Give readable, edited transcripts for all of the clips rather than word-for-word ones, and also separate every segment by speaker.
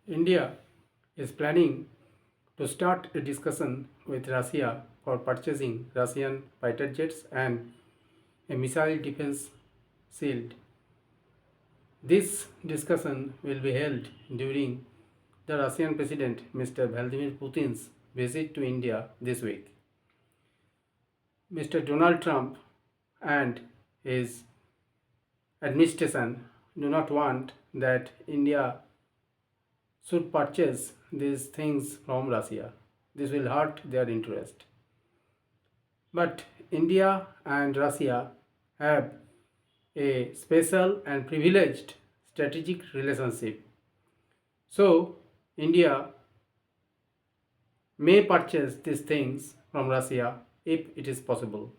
Speaker 1: India is planning to start a discussion with Russia for purchasing Russian fighter jets and a missile defense shield. This discussion will be held during the Russian President Mr. Vladimir Putin's visit to India this week. Mr. Donald Trump and his administration do not want that India should purchase these things from Russia. This will hurt their interest. But India and Russia have a special and privileged strategic relationship. So, India may purchase these things from Russia if it is possible.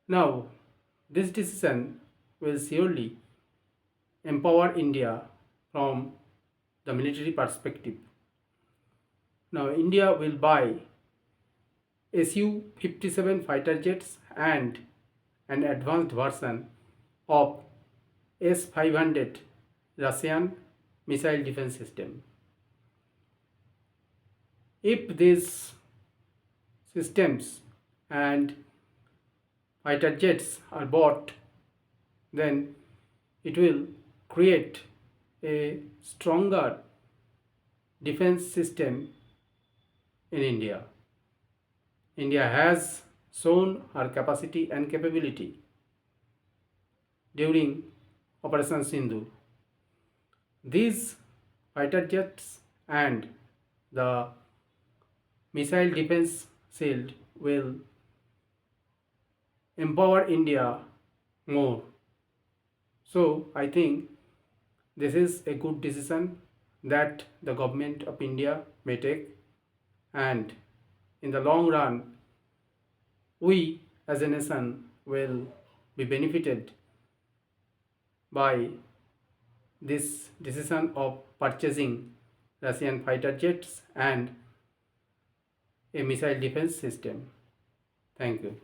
Speaker 1: Now, this decision will surely empower India from the military perspective. Now, India will buy Su 57 fighter jets and an advanced version of S 500 Russian missile defense system. If these systems and fighter jets are bought, then it will create a stronger defense system in India. India has shown her capacity and capability during Operation Sindhu. These fighter jets and the missile defense shield will empower India more. So I think this is a good decision that the government of India may take, and in the long run we as a nation will be benefited by this decision of purchasing Russian fighter jets and a missile defense system. Thank you.